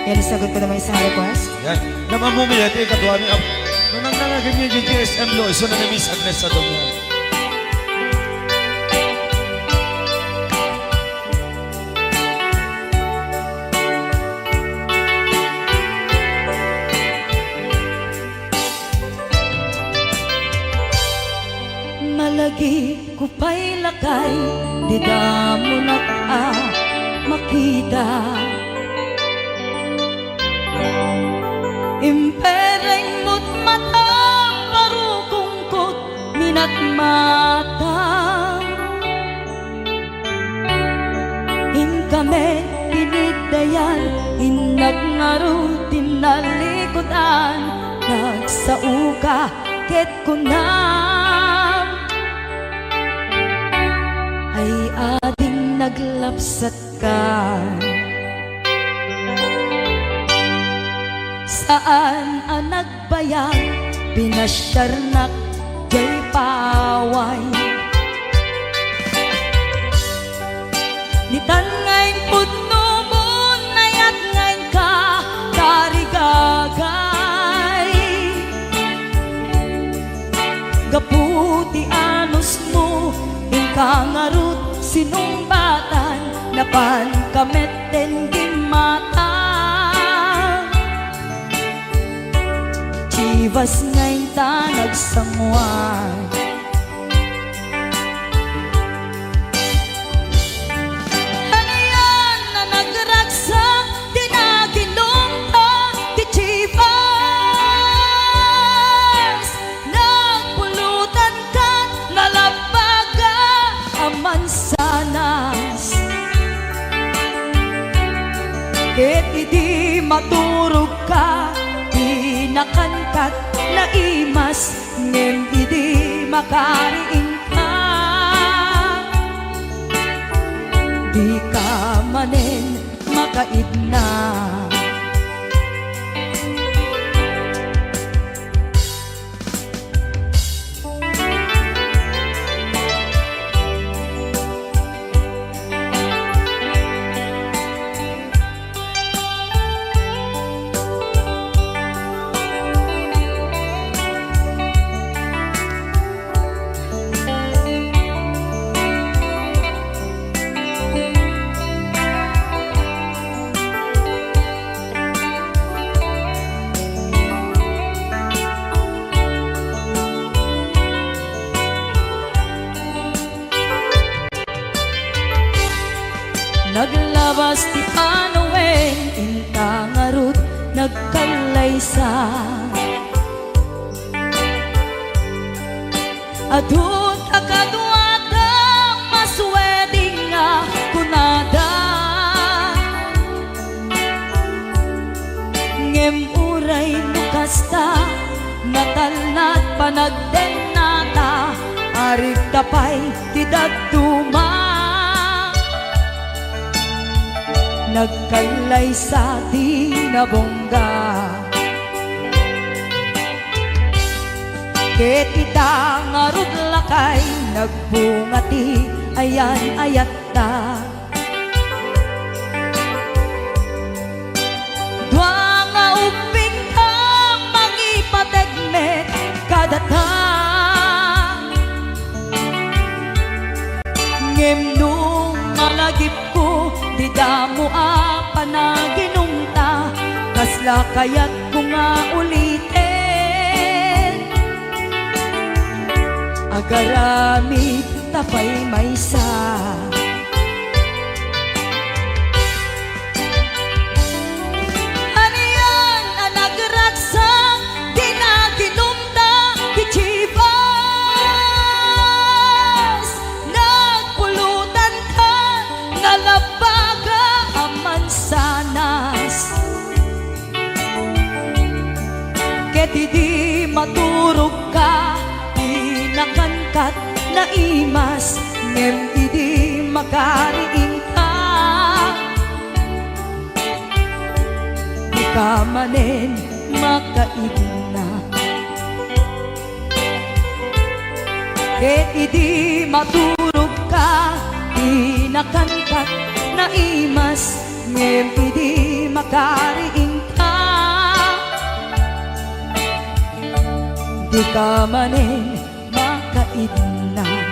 Yan, sagot ko naman isang request. Yan. Naman mo may ati katwa ni nung nangnangagin niya yung GSM lo, iso na Miss Agnes sa doon yan. Malagi ko pa'y lakay, di da mo na makita. Impereng mo't mata, parukungkot, minat mata. Inkame, pinigdayan, inagnaro, tinalikodan, nagsauka, ket kunam. Ay ading naglapsat ka. Saan ang nagbayag, pinasyarnak jay paway. Nitan ngayon putno mo, nayat ngayon ka, karigagay. Gaputi anos mo, kangarut sinumbatan, napan kameten gimata. Chivas ngayon ta nagsangwan. Ano yan na nagragsak, dinaginom ta, di Chivas. Nagpulutan ka, nalabaga, mansanas. Ket idi maturog ka, pinakangkat na imas, ngem idi makariing ka. Di ka manen makaidna. Naglabas ti Panoeng, intangarut nagkalaysa. Adun akadwata masweding nga kunada. Ngem uray nukasta, natalnat panagdenata, arit tapay ti dagduma. Nagkailay sa tinabongga. Ket ita ngarud lakay, nagbungati ayan ayatta. Dua nga uping ka, mangipategmet kadata. Ngem nung malagip ko, di damo panaginumta, kasla kaya't ko nga ulitin. Agarami tapay maysa. Ano yan ang nagragsak, di naginumta, di Chivas. Nagpulutan ka, nalabaga mansanas. Ket idi maturog ka, pinakangkat na imas, ngem idi makariing ka. Di ka manen makaidna. Ket idi maturog ka, pinakangkat na imas, ngem idi makariing ka. Di ka manin makaidnan.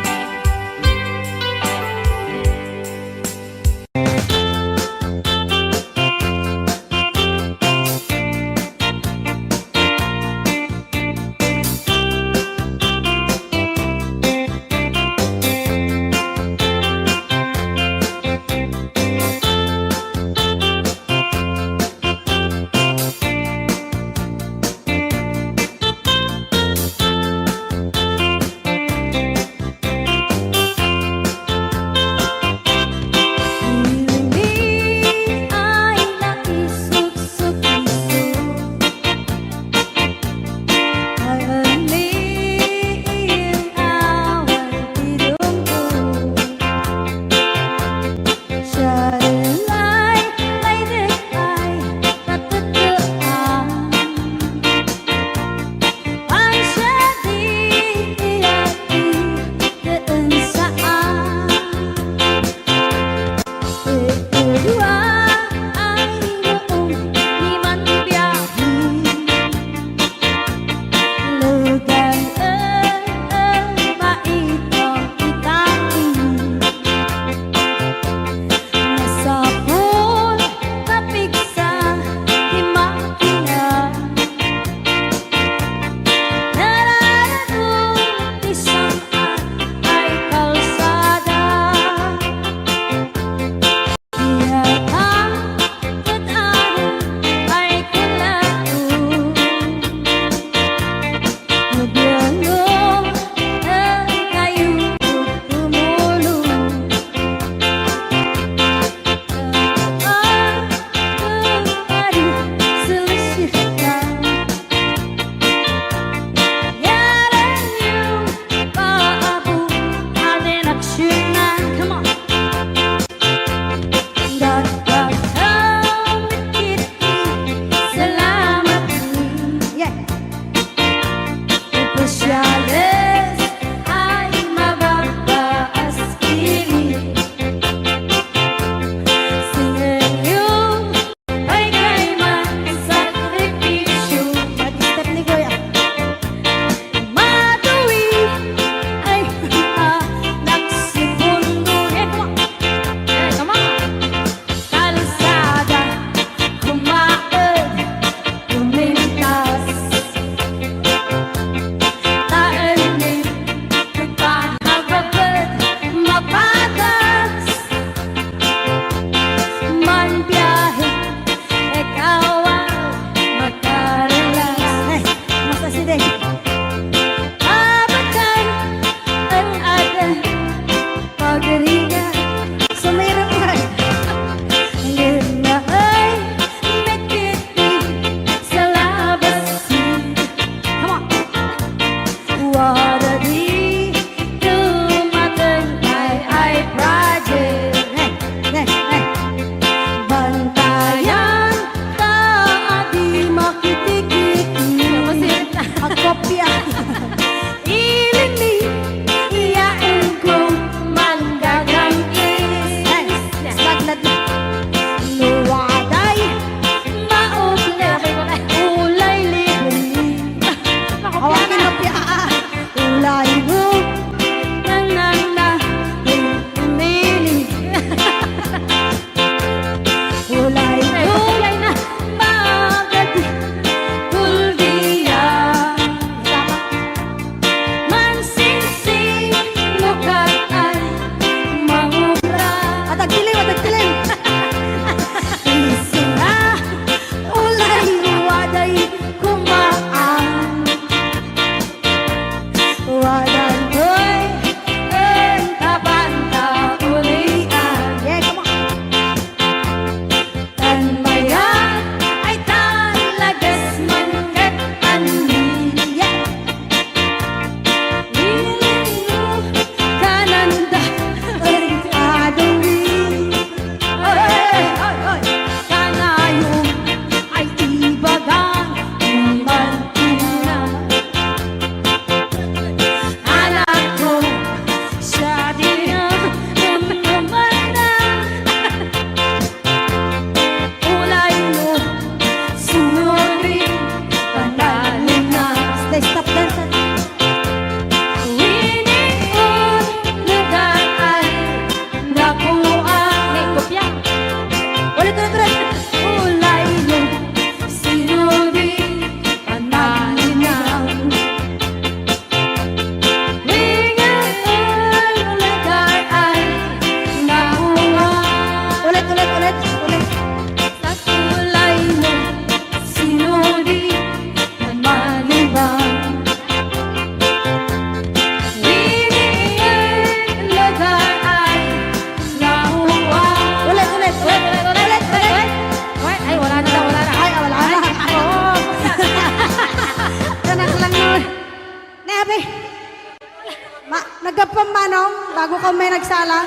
ako may nagsala.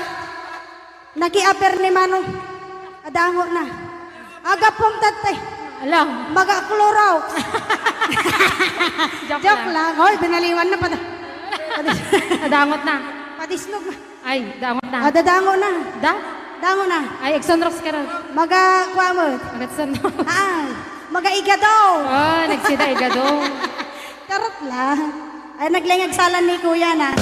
Nagi-aper ni Manong. Adango na. Aga pong tatay. Alam, Maga-klorox. Joke lang. Hoy, binaliwan na pa. Nadangot na. Padisnog na. Ay, dangot na. Dadango na. Da? Dango na. Ay, Exonrox ka rin. Maga-kwamot. Agatson. Maga-igadaw. Oh, nagsida igado. Tarot lang. Ay, naglingag salan ni kuya na.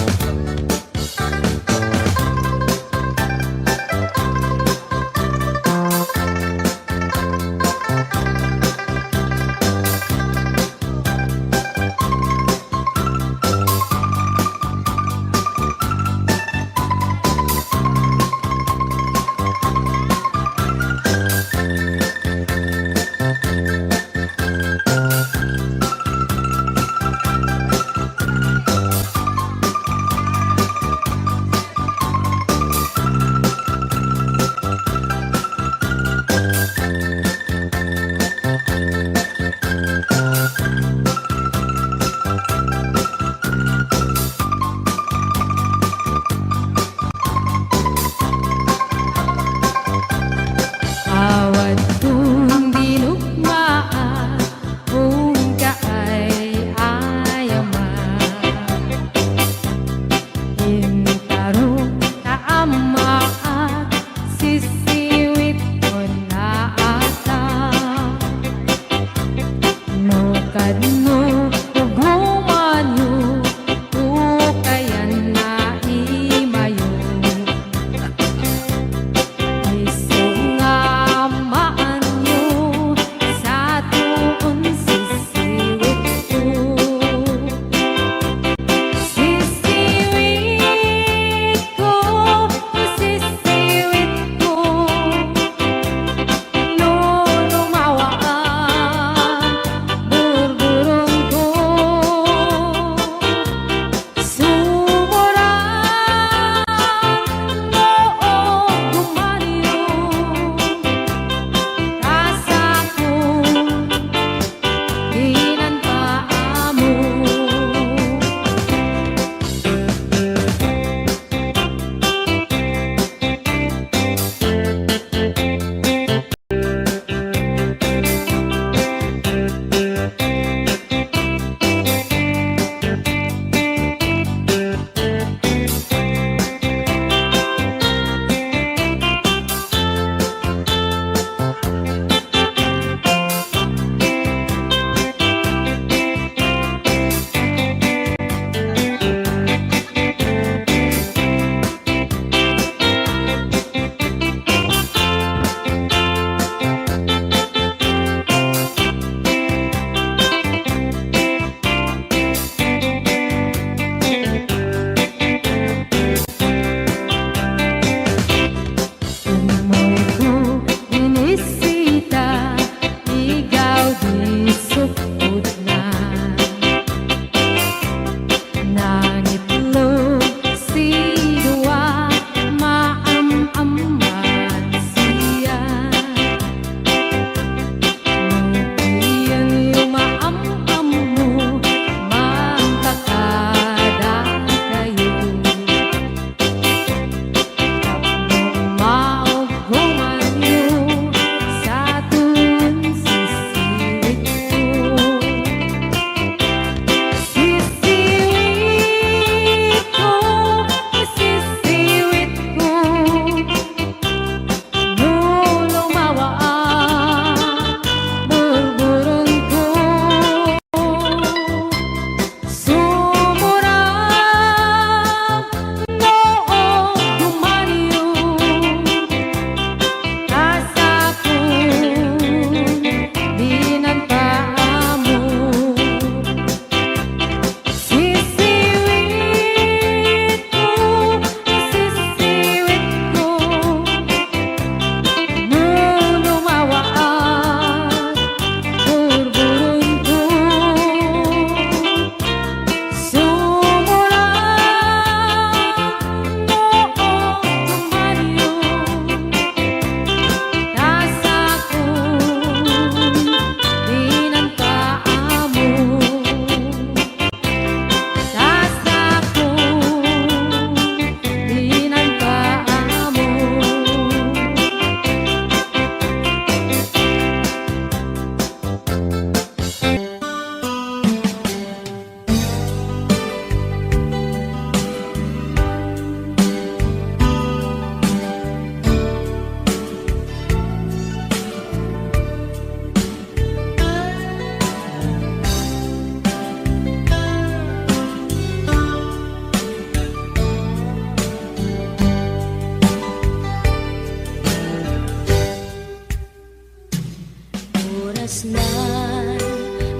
kasnan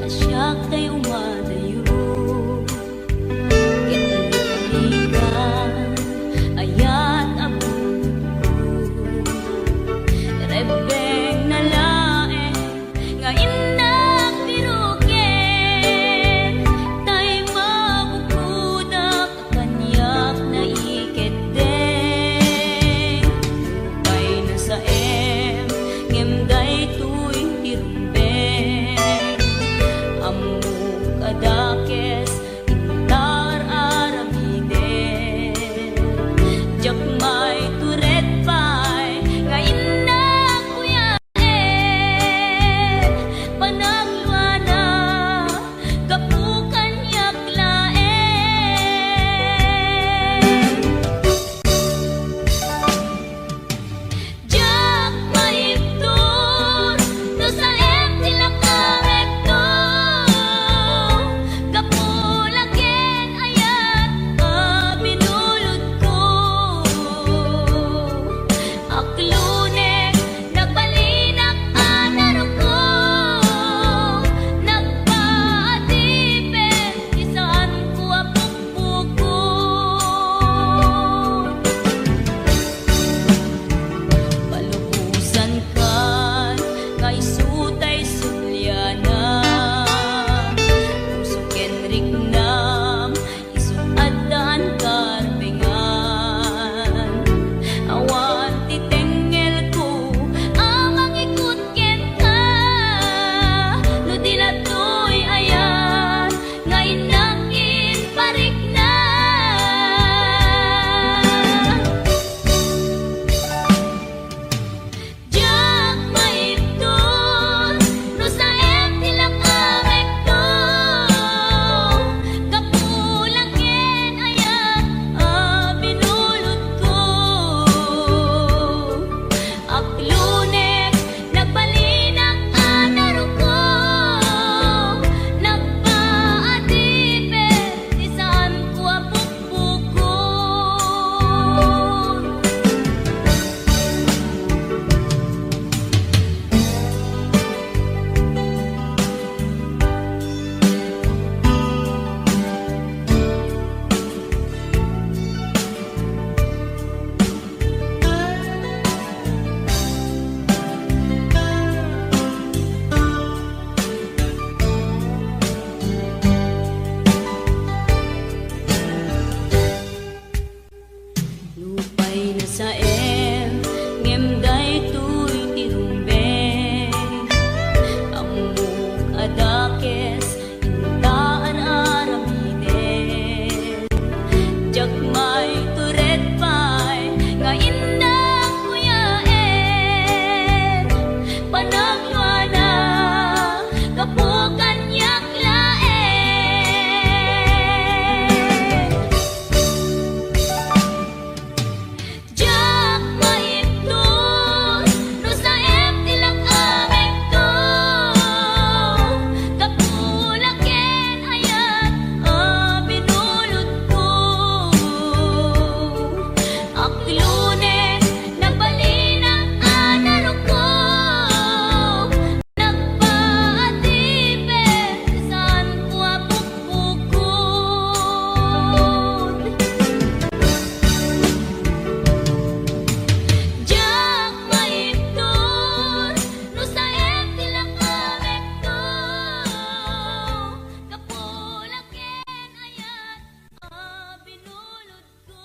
asyak tay umadayo Kitalikan ayat abuko Rebeng na lae nga indak biruken tay mabukudak kanyak na iketeng Pay na sa ngemday tuwing tirumbeng Amuk adakes intar aramide Jakmay turet pay nga indak kuyaen Panagluana kapukan yaklaen Jak maipton no sa tila karekto Kapulaken ayat binulod ko Aklunek nagbalinak anaro ko Nagpaatipin isaan ko apukpukon Palubusan kan kay sutay sulyana Pusok Enric nam isong adan karpengan Awan titengel ko amang ikut ken ka No dilatoy ayan ngay nakin parik na Jak maipton no sa tila karekto Kapulaken ayat binulod ko Aklunek nagbalinak anaro ko Nagpaatipin isaan ko apukpukon Lupay na sa ngemday tuy tirumbeng Amuk adakes intaan aramiden Jakmay turet pay nga indak kuyaen Panagluana kapukan yaklaen Jak maipton no sa tila karekto Kapulaken ayat binulod ko Aklunek nagbalinak anaro ko Nagpaatipin isaan ko apukpukon Jak maipton no sa tila karekto Kapulaken ayat binulod ko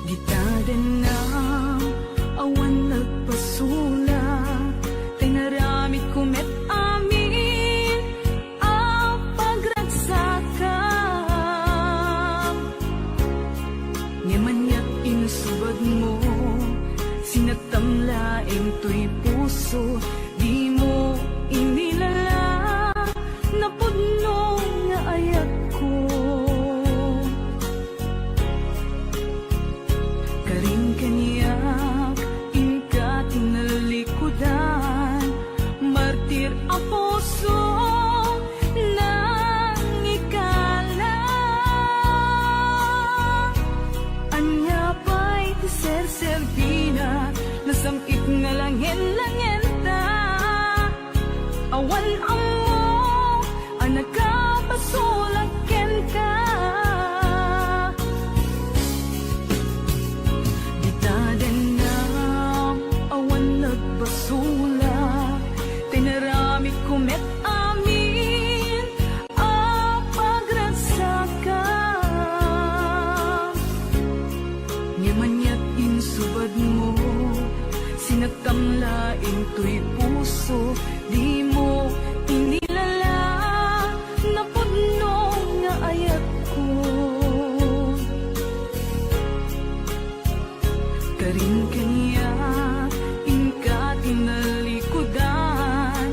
Gitaden na awan nagpasula Tinarami kumet amin ang pagragsakan Ngamanyak inusubad mo sinatamlaing to'y puso, di mo inilala, napudno nga ayat ko. Karing kaniyak, inka tinalikudan, martir ang puso, nang ikala. Anya pa'y tiser-servina, nasamit nga langin-langin ta. Awan ang mo, ang nagkapasulakin ka. Ditaden na, awan nagbasula, tinarami kumet amin, ang pagragsakan. Nyamanyat insubad mo, sinatamlaing to'y puso, di mo inilala, napudno nga ayat ko. Karing kanya, inka tinalikudan,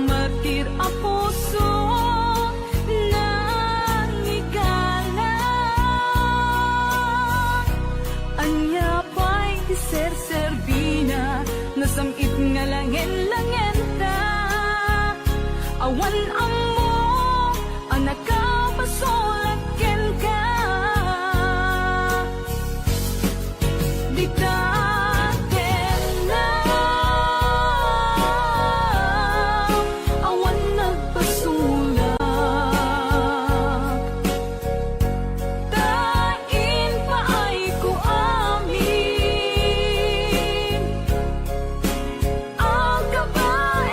martir ang puso, nang ikala. Anya pa'y tiser-servina, nasamit nga langin-langin ta. Awan ang mo, ang nakapasulakin ka. Di taten na, awan nagpasulak. Tain pa ay ko amin, ang kabaelan.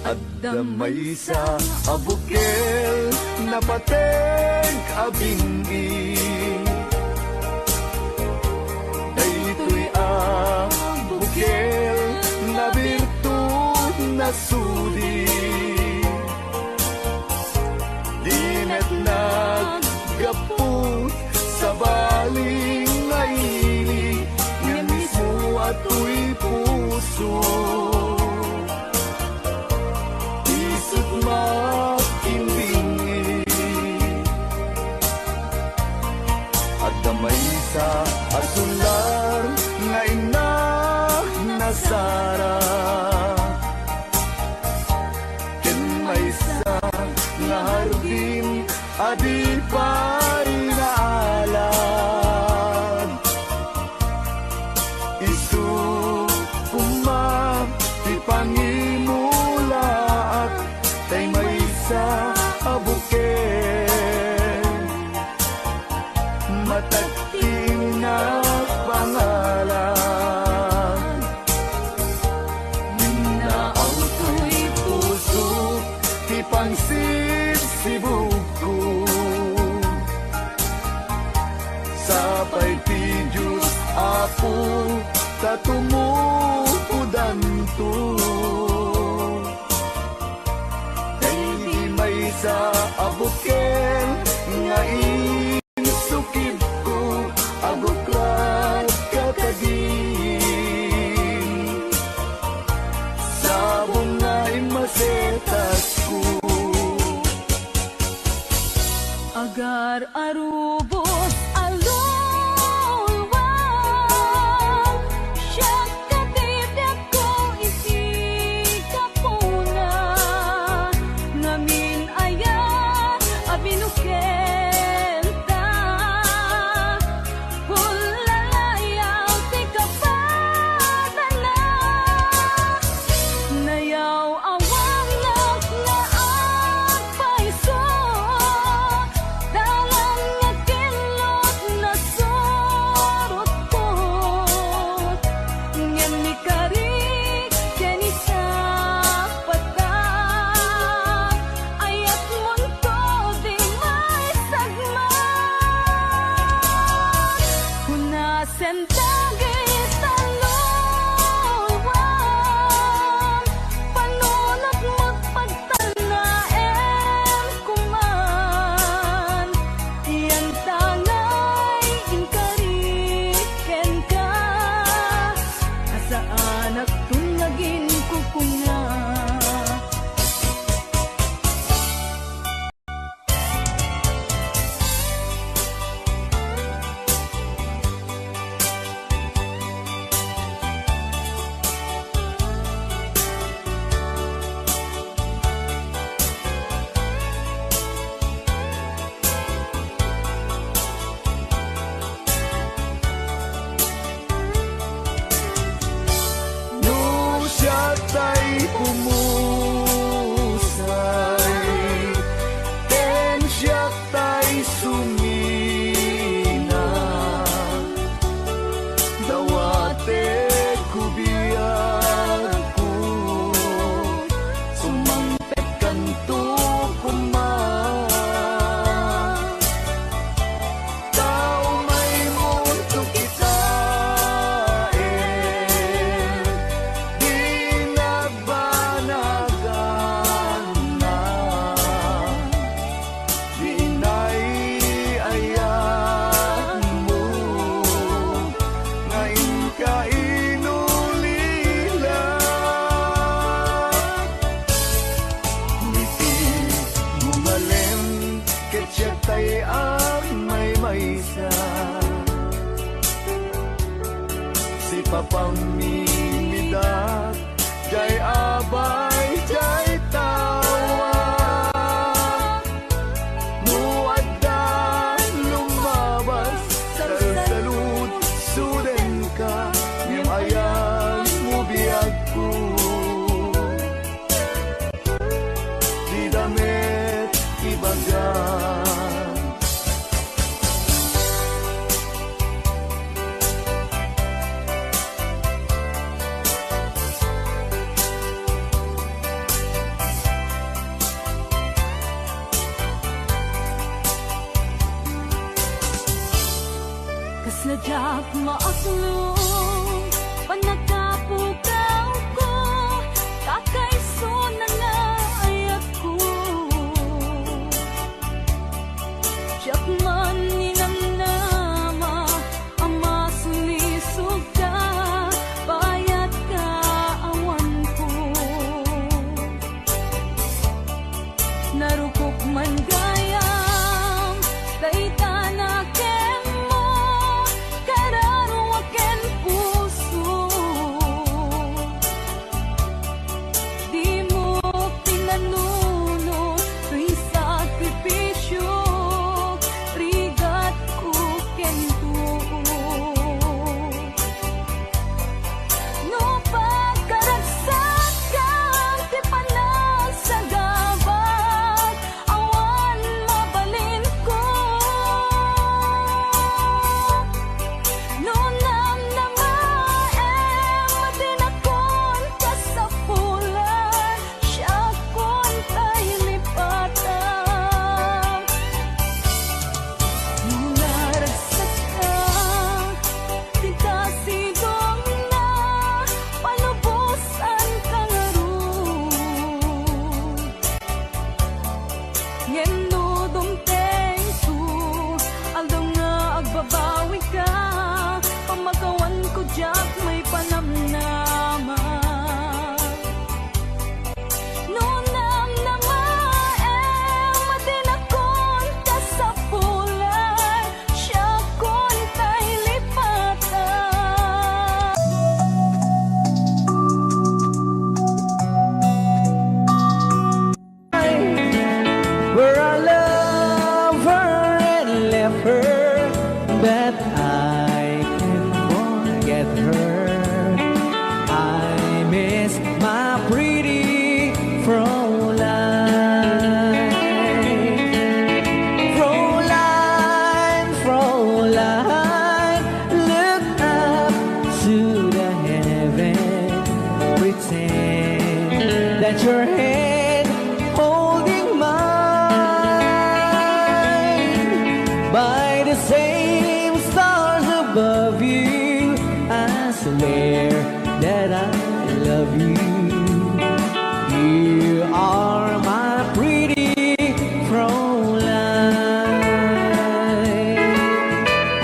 at damay sa abukel na pateng abingi. Daytoy abukel na birtud na sudi. Dinet naggapot sa baling ngaili, nga mismo ato'y puso. Isip makimbingi at damay sa asular nga ina nasara. Ken may sa nga harbin adi pa'y naalad. Isu ti pangimula at tay may sa abuken. Matagting na pangalan, minaaw ko'y puso, ti pangsibsibog ko. Sapay ti Diyos Apo, tatumukudan to. Kay di may sa abuken, nga insukib ko, abuklat kakagin. Sabong nga imasetas ko. Agar arubos alulwang, siya katibyak ko isi kapuna. Ngamin ayan abinukenta, hulalayaw ti kapadala. Nayaw awang naklaan paiso, dalang nga kilot na sorot ko. Ngem ni karik ken isa patag, ayat munto di may sagman. Hunasen dagit alulwang, panunot magpagtanaem kuman. Iyan tangay inkariken ka, asaan at tunagin kukunga. No siya tay pumusay, ken siya tay sumina. Dawate kubiyak ko, sumangpet kanto kuman. Tao may mundo kitain, di nagbanagan na. Di na'y ayan mo, ngayon ka inulila. Ngiti bumalem, ketya tay may maysa. Si papang mimidak, jay abay, jay tawa. Muaddan lumabas, salud, suden ka, ngem ayan mo biyag ko. Di damit ibagan. maaslong panagapugaw ko kakaiso na naayat ko siyak man ninamnama ama sulisog ka bayat ka awan ko narukok man gayam dayta na ken mo kararwa ken puso di mo pinanuno tuy sakripisyo rigat ko ken tuo no pagkaragsak kang ti panagsagabag awan mabalin ko no namnamaem matinakon ka sa pulan siya kon tay lipatan naragsak ka di kasidong na panubusan ka nga ron ngeno dumteng su aldong nga agbabawi ka pamagawan ko jak may panamnama no namnamaem matinakon ka sa pulan siya kon tay lipatan Where I love her and left her, that I can forget her. I miss my pretty Fräulein. Fräulein, Fräulein, look up to the heaven, pretend that your head holding mine by the same stars above you. I swear that I love you. You are my pretty Fräulein.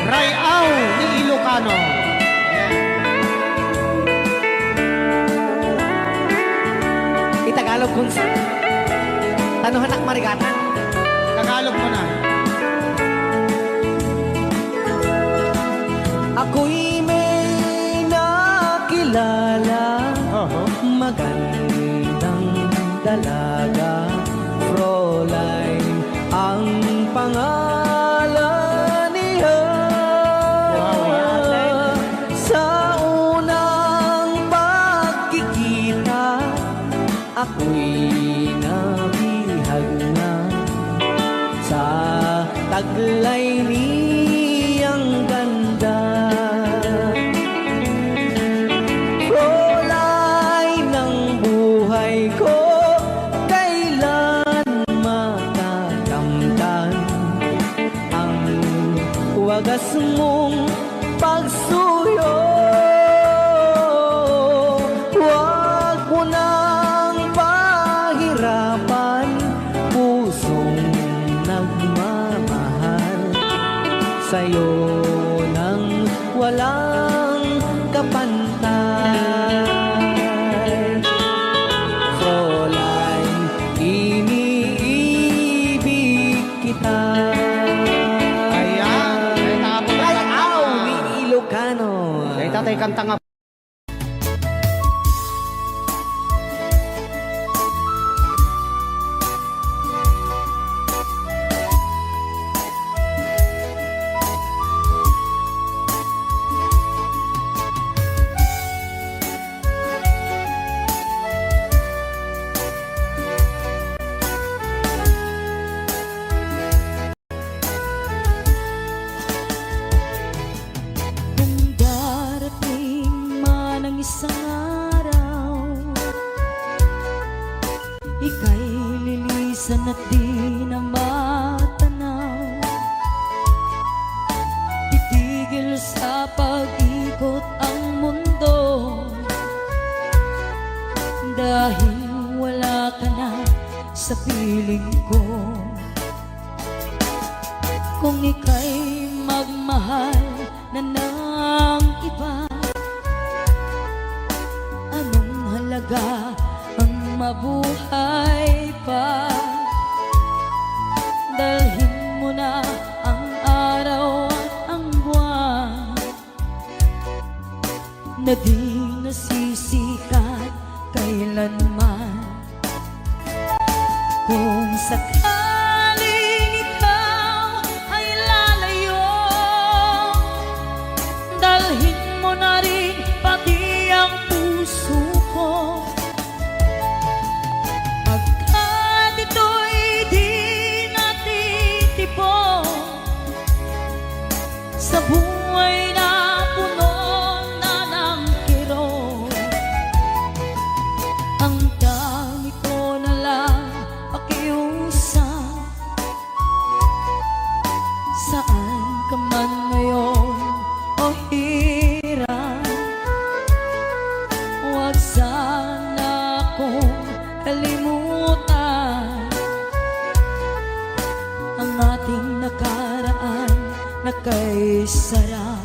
Rayaw ni Ilocano. Itagalog kung sa tanuhan ak marigatan. Tagalog mo na. Ako'y may nakilala, magandang dalaga, Fräulein ang pangalan niya. Sa unang pagkikita, ako'y nabihag na sa taglay niyang ganda. Fräulein ng buhay ko, kailan matakamtan ang wagas mong pagsuyo. Huwag mo nang pahirapan pusong nagmamahal sa'yo nang walang kapantay. Fräulein, iniibig kita. Ayan. Rayaw ni Ilocano. Ay, tatay kanta nga. Kung darating man ang isang araw, ika'y lilisan at di na matanaw. Titigil sa pag dahil wala ka na sa piling ko. Kung ika'y magmahal na ng iba, anong halaga ang mabuhay pa? Dalhin mo na ang araw at ang buwan na di nasisikat kailanman. Kung sakaling ikaw ay lalayo, dalhin mo na rin pati ang puso ko. Pagkat ito'y di natitipon sa buhay na puno na ng kirot, ang dami ko na lang pakiusap. Saan ka man ngayon o hirap, huwag sana akong kalimutan ang ating nakaraan na kay sarap.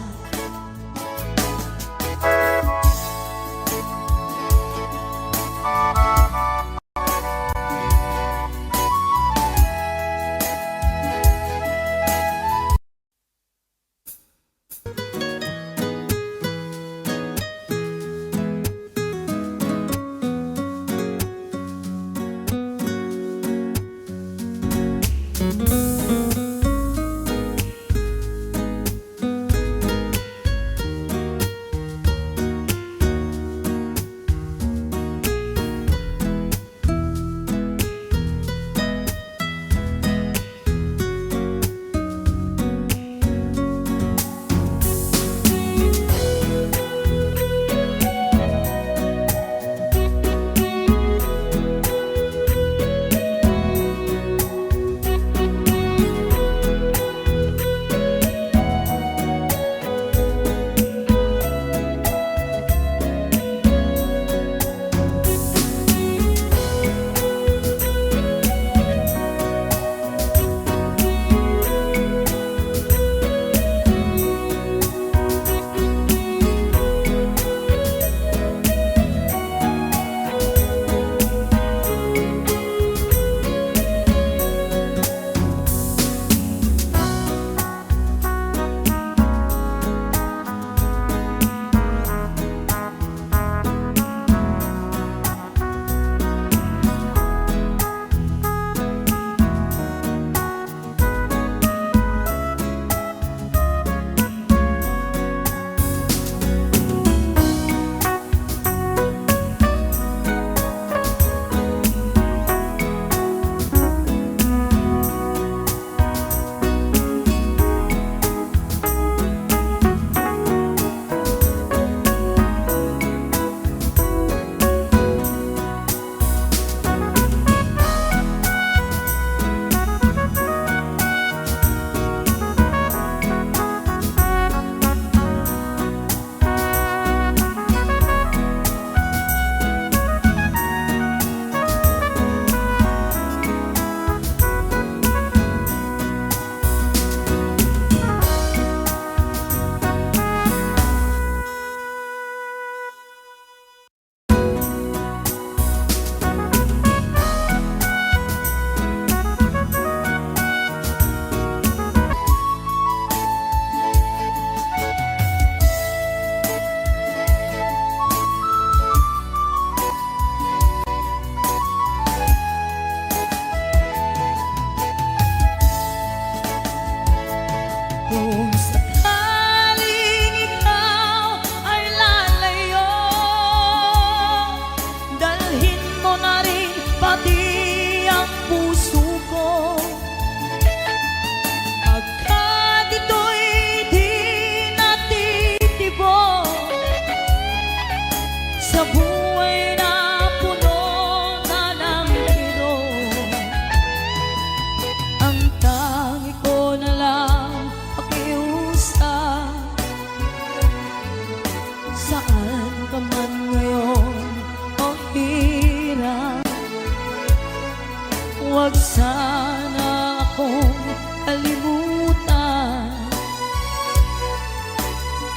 Huwag sana akong kalimutan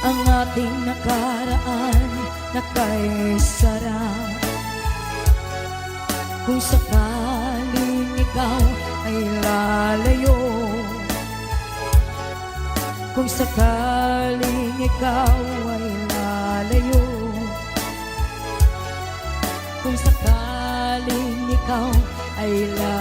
ang ating nakaraan na kay sarap. Kung sakaling ikaw ay lalayo, kung sakaling ikaw ay lalayo, kung sakaling ikaw ay lalayo.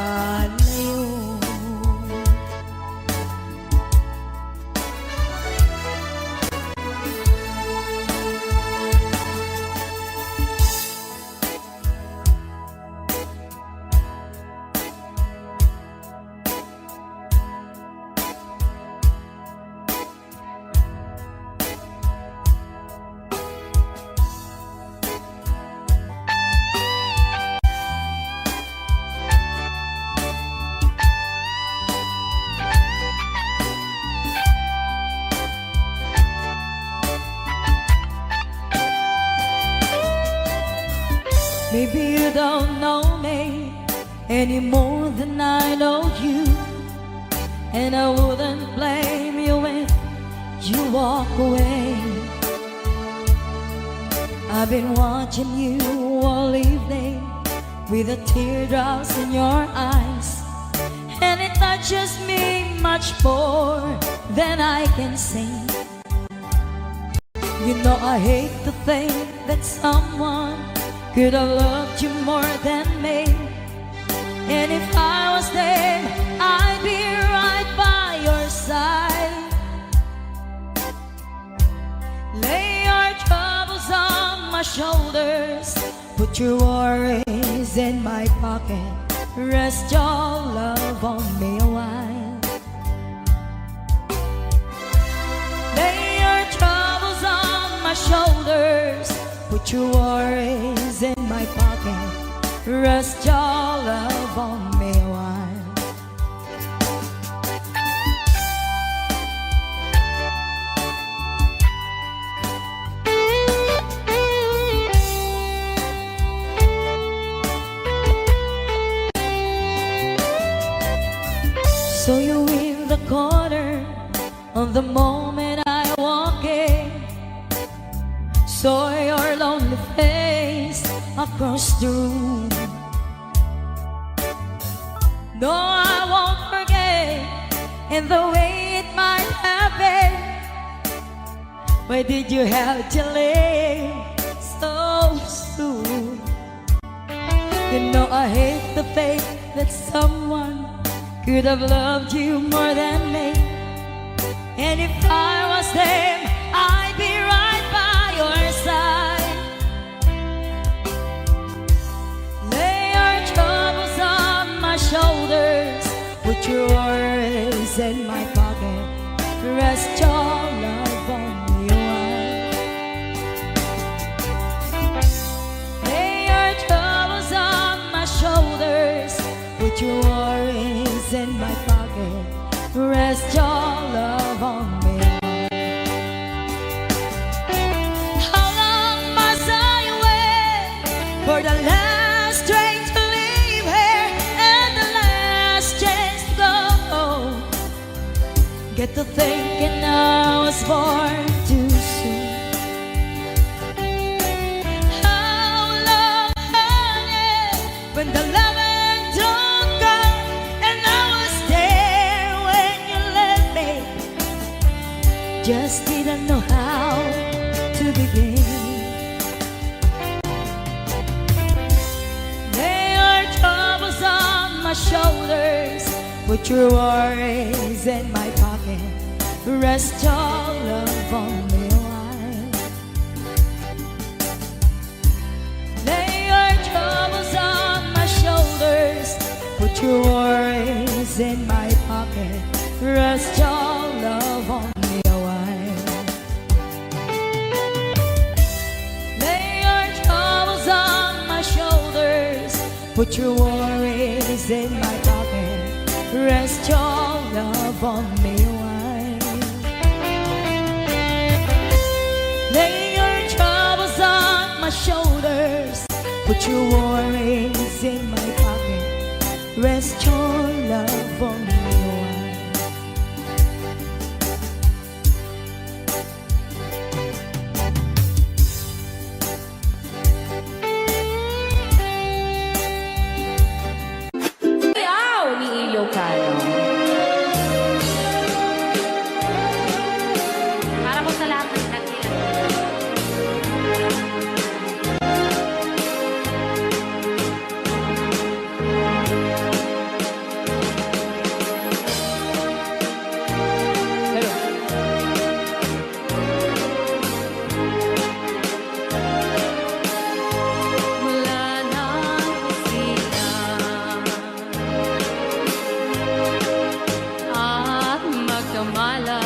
Maybe you don't know me any more than I know you, and I wouldn't blame you if you walk away. I've been watching you all evening with the teardrops in your eyes, and it touches me much more than I can say. You know I hate to think that someone could have loved you more than me, and if I was there, I'd be right by your side. Lay your troubles on my shoulders, put your worries in my pocket, rest your love on me a while. Lay your troubles on my shoulders, put your worries in my pocket, rest your love on me a while. So you in the corner on the moment I walk in, saw your lonely face across the room. No, I won't forget in the way it might have been. Why did you have to leave so soon? You know I hate the faith that someone could have loved you more than me, and if I was them, I'd be right by your side. Lay your troubles on my shoulders, put your worries in my pocket, rest your love on me a while. Lay your troubles on my shoulders, put your worries in my pocket, rest your love on me a while. How long must I wait for the last train to leave here and the last chance to go? Get to thinking I was born too soon. How long, honey, when the loving don't come, and I was there when you left me, just didn't know how to begin. Lay your troubles on my shoulders, put your worries in my pocket, rest your love on me a while. Lay your troubles on my shoulders, put your worries in my pocket, rest your love on me a while. Lay your troubles on my shoulders, put your worries in my pocket, rest your love on me a while. Lay your troubles on my shoulders, put your worries in my pocket, rest your love on me. Ayaw ni Ilocano. Para po sa lahat ng kanila. Mula nang kusina at magkamalay,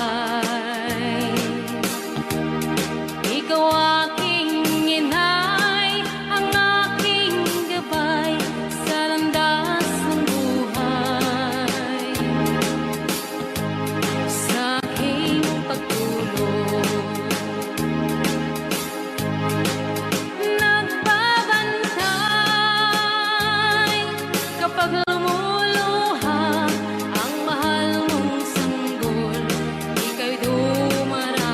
ikaw aking inay, ang aking gabay sa landas ng buhay. Sa aking pagtulog, nagbabantay kapag lumuluha ang mahal mong sanggol, ika'y dumaramay.